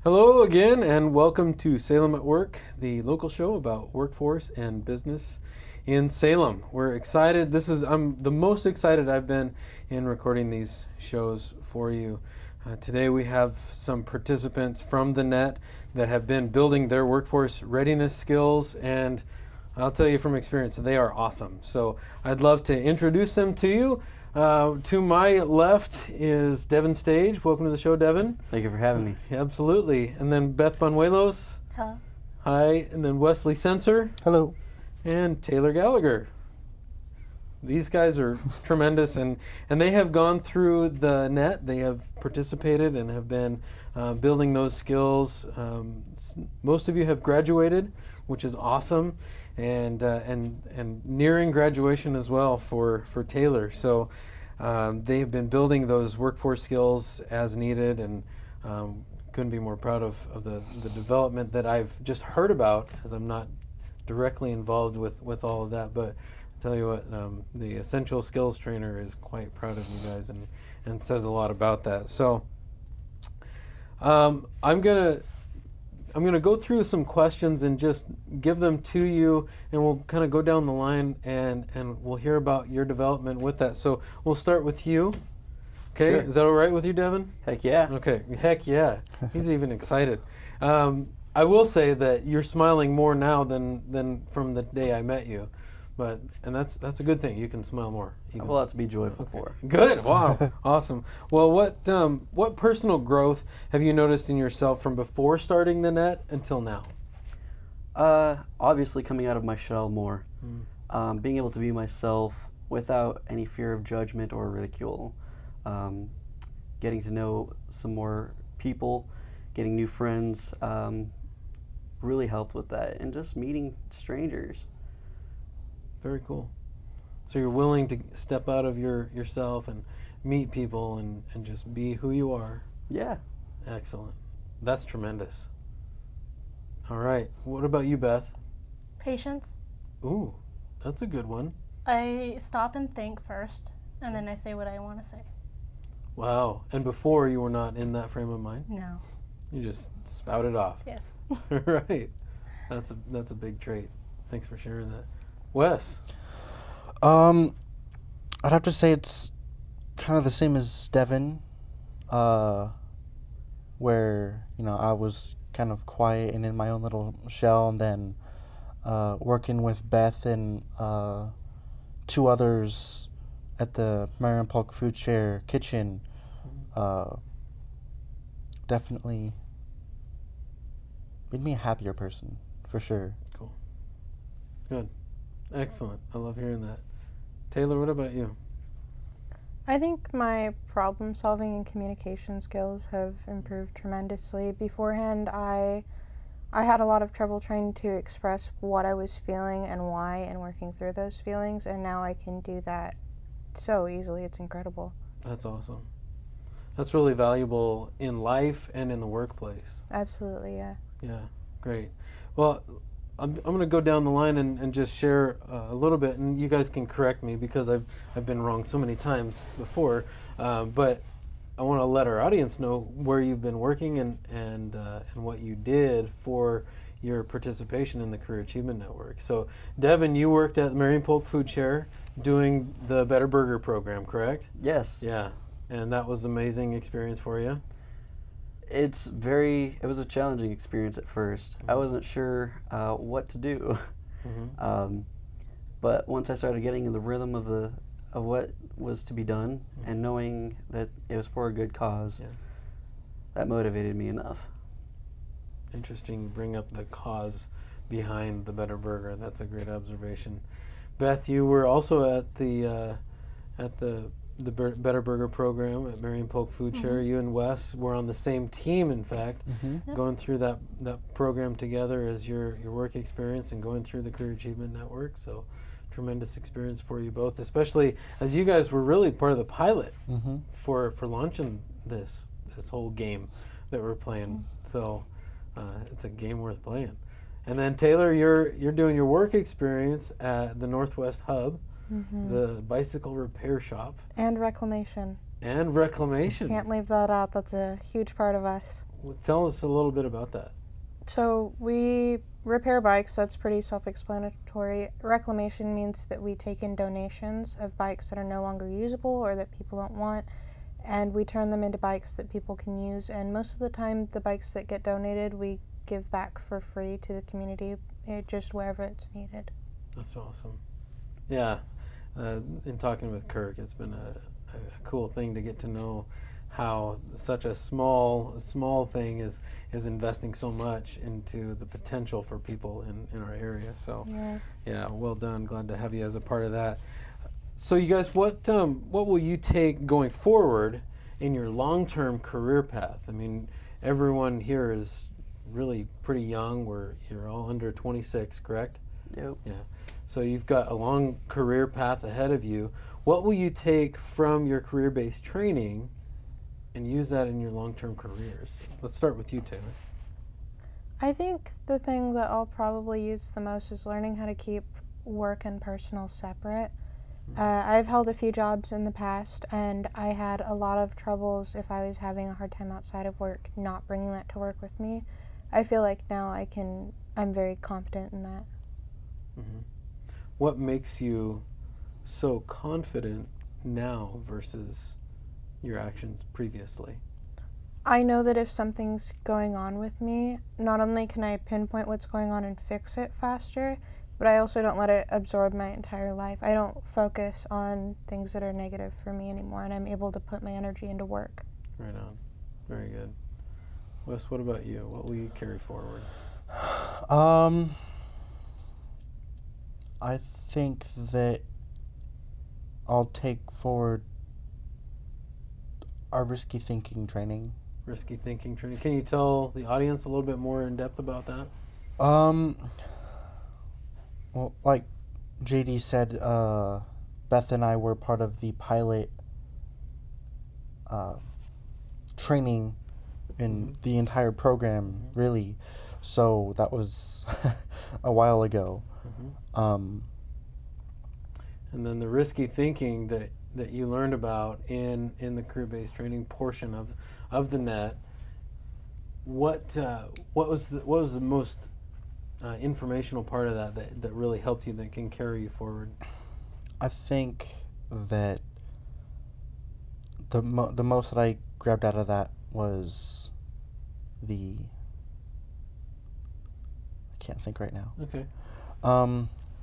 Hello again, and welcome to Salem at Work, the local show about workforce and business in Salem. We're excited. I'm the most excited I've been in recording these shows for you. Today we have some participants from the net that have been building their workforce readiness skills, and I'll tell you from experience, they are awesome. So I'd love to introduce them to you. To my left is Devin Stage. Welcome to the show, Devin. Thank you for having me. Yeah, absolutely. And then Beth Banuelos. Hello. Hi. And then Wesley Sensor. Hello. And Taylor Gallagher. These guys are tremendous, and they have gone through the net. They have participated and have been building those skills. Most of you have graduated, which is awesome, and nearing graduation as well for Taylor. So they have been building those workforce skills as needed, and couldn't be more proud of the development that I've just heard about, as I'm not directly involved with all of that. But I'll tell you what, the Essential Skills Trainer is quite proud of you guys and says a lot about that. So I'm gonna go through some questions and just give them to you, and we'll kind of go down the line and we'll hear about your development with that. So we'll start with you. Okay, Sure. Is that all right with you, Devin? Heck yeah. Okay, heck yeah. He's even excited. I will say that you're smiling more now than from the day I met you, and that's a good thing. You can smile more. I have a lot to be joyful for. Good. Wow. Awesome. Well, what personal growth have you noticed in yourself from before starting the net until now? Obviously coming out of my shell more. Being able to be myself without any fear of judgment or ridicule. Getting to know some more people, getting new friends, really helped with that. And just meeting strangers. Very cool. So you're willing to step out of yourself and meet people and just be who you are. Yeah. Excellent. That's tremendous. All right. What about you, Beth? Patience. Ooh, that's a good one. I stop and think first, and then I say what I want to say. Wow. And before you were not in that frame of mind? No. You just spouted off. Yes. Right. That's a big trait. Thanks for sharing that. Wes? I'd have to say it's kind of the same as Devin, where, I was kind of quiet and in my own little shell, and then working with Beth and two others at the Marion Polk Food Share kitchen definitely made me a happier person, for sure. Cool. Good. Excellent. I love hearing that. Taylor, what about you? I think my problem solving and communication skills have improved tremendously. Beforehand, I had a lot of trouble trying to express what I was feeling and why, and working through those feelings, and now I can do that so easily. It's incredible. That's awesome. That's really valuable in life and in the workplace. Absolutely, yeah. Yeah, great. Well, I'm going to go down the line and just share a little bit, and you guys can correct me because I've been wrong so many times before. But I want to let our audience know where you've been working and what you did for your participation in the Career Achievement Network. So, Devin, you worked at the Marion Polk Food Share doing the Better Burger program, correct? Yes. Yeah, and that was an amazing experience for you. It was a challenging experience at first. I wasn't sure what to do. But once I started getting in the rhythm of what was to be done and knowing that it was for a good cause, that motivated me enough. Interesting, you bring up the cause behind the Better Burger. That's a great observation. Beth, you were also at the Better Burger program at Marion Polk Food Share. You and Wes were on the same team, in fact, going through that program together as your work experience and going through the Career Achievement Network. So tremendous experience for you both, especially as you guys were really part of the pilot for launching this whole game that we're playing. So it's a game worth playing. And then Taylor, you're doing your work experience at the Northwest Hub, the bicycle repair shop. And reclamation. And reclamation. Can't leave that out. That's a huge part of us. Well, tell us a little bit about that. So we repair bikes. That's pretty self-explanatory. Reclamation means that we take in donations of bikes that are no longer usable or that people don't want, and we turn them into bikes that people can use. And most of the time, the bikes that get donated, we give back for free to the community, just wherever it's needed. That's awesome. Yeah, in talking with Kirk, it's been a cool thing to get to know how such a small thing is investing so much into the potential for people in our area. So yeah, well done. Glad to have you as a part of that. So you guys, what will you take going forward in your long-term career path? I mean, everyone here is really pretty young. You're all under 26, correct? Yep. Yeah. So you've got a long career path ahead of you. What will you take from your career-based training and use that in your long-term careers? Let's start with you, Taylor. I think the thing that I'll probably use the most is learning how to keep work and personal separate. I've held a few jobs in the past, and I had a lot of troubles if I was having a hard time outside of work, not bringing that to work with me. I feel like now I'm very competent in that. Mm-hmm. What makes you so confident now versus your actions previously? I know that if something's going on with me, not only can I pinpoint what's going on and fix it faster, but I also don't let it absorb my entire life. I don't focus on things that are negative for me anymore, and I'm able to put my energy into work. Right on. Very good. Wes, what about you? What will you carry forward? I think that I'll take forward our risky thinking training. Risky thinking training. Can you tell the audience a little bit more in depth about that? Well, like JD said, Beth and I were part of the pilot training in the entire program, really. So that was a while ago. And then the risky thinking that you learned about in the career-based training portion of the net. What was the most informational part of that really helped you, that can carry you forward? I think that the most that I grabbed out of that was I can't think right now. Okay.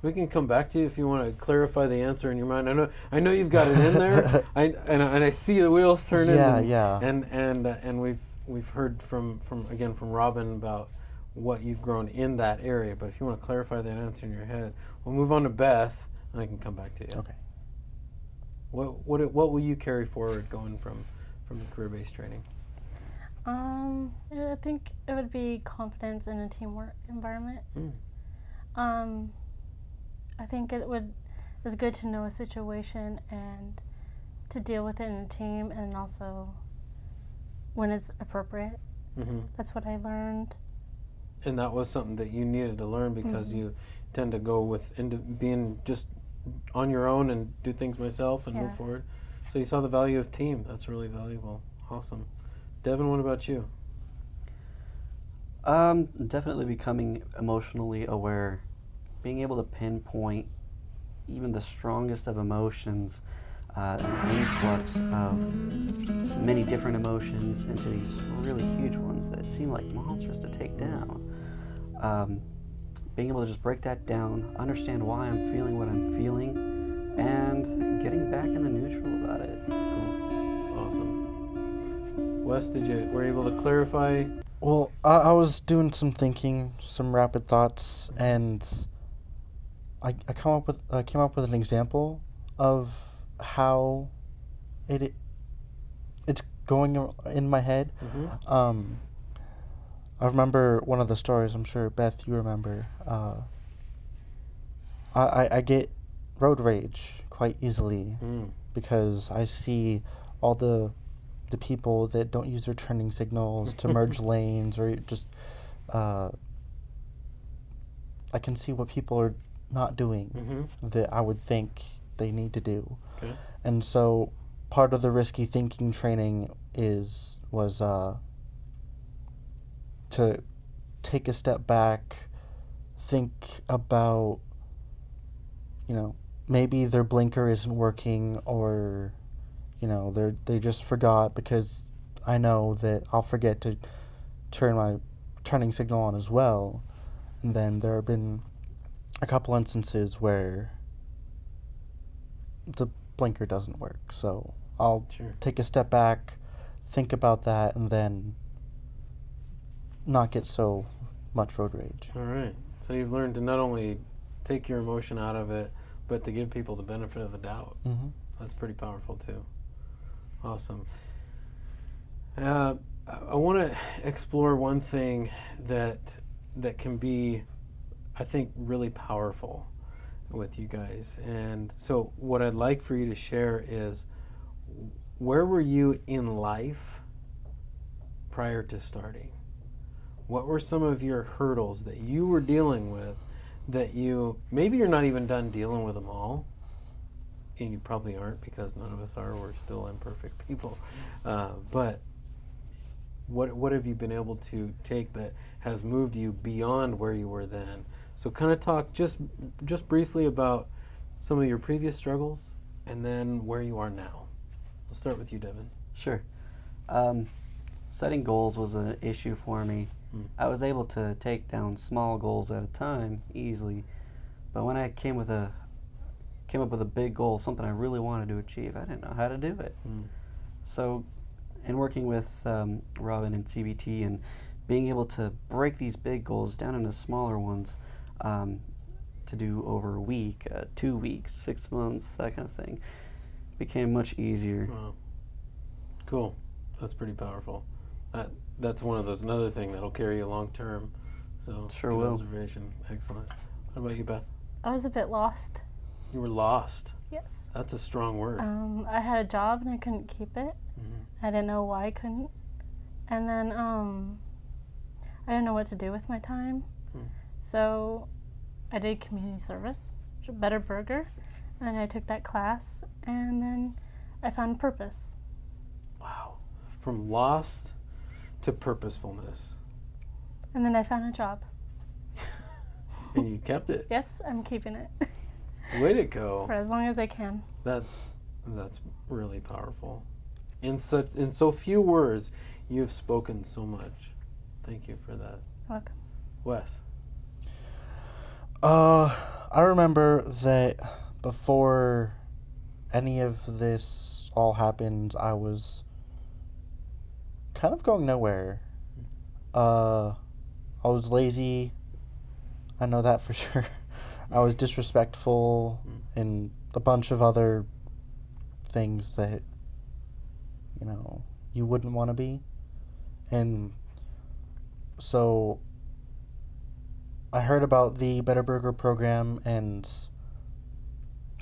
We We can come back to you if you want to clarify the answer in your mind. I know you've got it in there. I see the wheels turning. Yeah. And we've heard from Robin about what you've grown in that area. But if you want to clarify that answer in your head, we'll move on to Beth, and I can come back to you. Okay. What will you carry forward going from the career-based training? I think it would be confidence in a teamwork environment. I think it's good to know a situation and to deal with it in a team, and also when it's appropriate. That's what I learned. And that was something that you needed to learn, because you tend to go into being just on your own and do things myself and move forward. So you saw the value of team. That's really valuable. Awesome. Devin, what about you? Definitely becoming emotionally aware, being able to pinpoint even the strongest of emotions, an influx of many different emotions into these really huge ones that seem like monsters to take down. Being able to just break that down, understand why I'm feeling what I'm feeling, and getting back in the neutral about it. Cool. Awesome. Wes, were you able to clarify? Well, I was doing some thinking, some rapid thoughts, and I came up with an example of how it's going in my head. I remember one of the stories. I'm sure Beth, you remember. I get road rage quite easily because I see all the people that don't use their turning signals to merge lanes, or just I can see what people are not doing that I would think they need to do. Okay. And so part of the risky thinking training was to take a step back, think about, maybe their blinker isn't working, or, they just forgot, because I know that I'll forget to turn my turning signal on as well. And then there have been a couple instances where the blinker doesn't work. So I'll take a step back, think about that, and then not get so much road rage. All right. So you've learned to not only take your emotion out of it, but to give people the benefit of the doubt. Mm-hmm. That's pretty powerful too. Awesome. I want to explore one thing that can be, I think, really powerful with you guys. And so what I'd like for you to share is, where were you in life prior to starting? What were some of your hurdles that you were dealing with that maybe you're not even done dealing with them all, and you probably aren't, because none of us are. We're still imperfect people. But what have you been able to take that has moved you beyond where you were then? So kind of talk just briefly about some of your previous struggles and then where you are now. We'll start with you, Devin. Sure. Setting goals was an issue for me. I was able to take down small goals at a time easily, but when I came up with a big goal, something I really wanted to achieve, I didn't know how to do it. So in working with Robin and CBT and being able to break these big goals down into smaller ones, to do over a week, 2 weeks, 6 months, that kind of thing, became much easier. Wow. Cool. That's pretty powerful. That's one of those, another thing that'll carry you long term. So Sure good will. Observation. Excellent. What about you, Beth? I was a bit lost. You were lost. Yes. That's a strong word. I had a job and I couldn't keep it. I didn't know why I couldn't. And then I didn't know what to do with my time. So I did community service, Better Burger, and then I took that class, and then I found purpose. Wow. From lost to purposefulness. And then I found a job. And you kept it. Yes, I'm keeping it. Way to go. For as long as I can. That's really powerful. In so few words, you've spoken so much. Thank you for that. Welcome. Wes. I remember that before any of this all happened, I was kind of going nowhere. I was lazy. I know that for sure. I was disrespectful and a bunch of other things that, you wouldn't want to be. And so I heard about the Better Burger program, and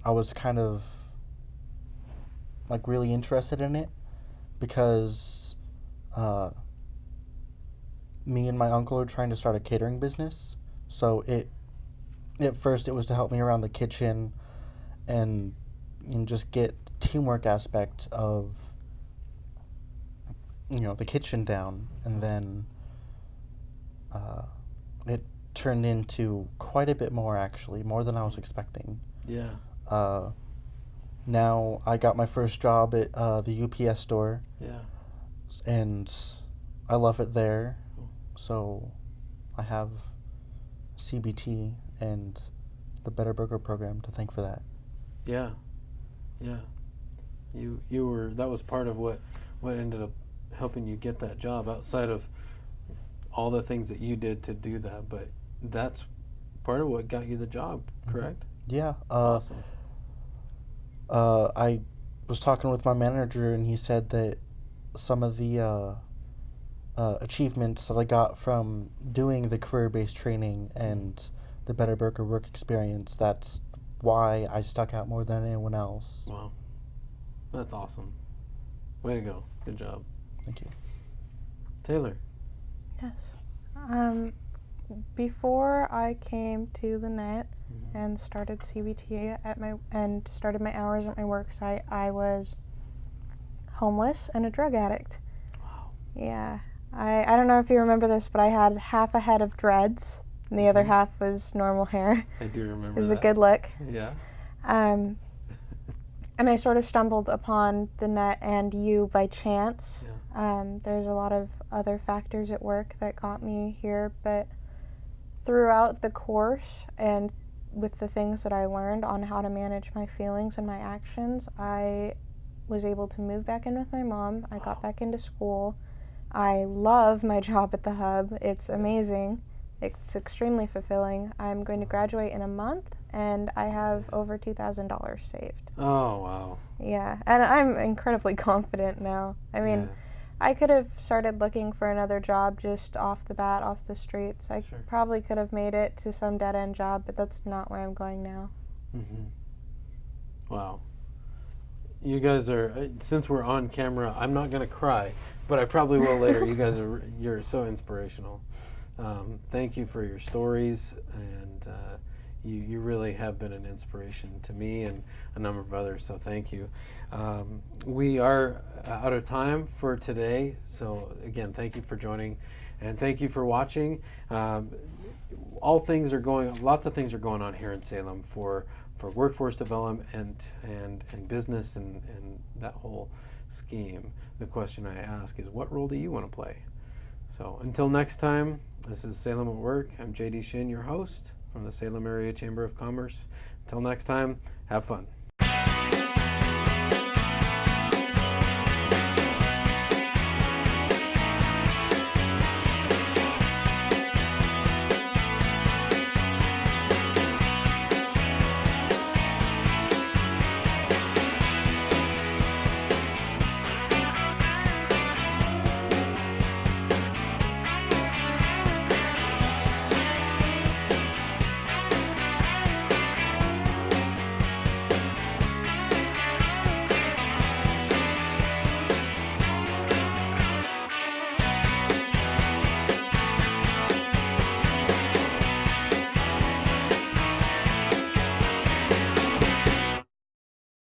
I was kind of really interested in it, because me and my uncle are trying to start a catering business. So at first it was to help me around the kitchen and just get the teamwork aspect of the kitchen down, and then it turned into quite a bit more, actually, more than I was expecting. Yeah. Now I got my first job at the UPS store. Yeah. And I love it there. So I have CBT and the Better Burger program to thank for that. Yeah. Yeah. You were, that was part of what ended up helping you get that job, outside of all the things that you did to do that, but that's part of what got you the job, correct? Yeah. Awesome. I was talking with my manager, and he said that some of the achievements that I got from doing the career-based training and the Better Burger work experience, that's why I stuck out more than anyone else. Wow. That's awesome. Way to go. Good job. Thank you. Taylor. Yes. Before I came to the net and started CBT and started my hours at my work site, I was homeless and a drug addict. Wow. Yeah. I don't know if you remember this, but I had half a head of dreads, and the other half was normal hair. I do remember It was that. a good look. Yeah. And I sort of stumbled upon the net and you by chance. Yeah. There's a lot of other factors at work that got me here, but throughout the course and with the things that I learned on how to manage my feelings and my actions, I was able to move back in with my mom. I got back into school. I love my job at the Hub. It's amazing. It's extremely fulfilling. I'm going to graduate in a month, and I have over $2,000 saved. Oh, wow. Yeah, and I'm incredibly confident now. I mean, Yeah. I could have started looking for another job just off the bat, off the streets. I Sure. probably could have made it to some dead-end job, but that's not where I'm going now. Wow. You guys are, since we're on camera, I'm not going to cry, but I probably will later. You guys you're so inspirational. Thank you for your stories, and you really have been an inspiration to me and a number of others, so thank you. We are out of time for today, so again, thank you for joining, and thank you for watching. Lots of things are going on here in Salem for workforce development and business and that whole scheme. The question I ask is, what role do you want to play? So until next time, this is Salem at Work. I'm JD Shin, your host from the Salem Area Chamber of Commerce. Until next time, have fun.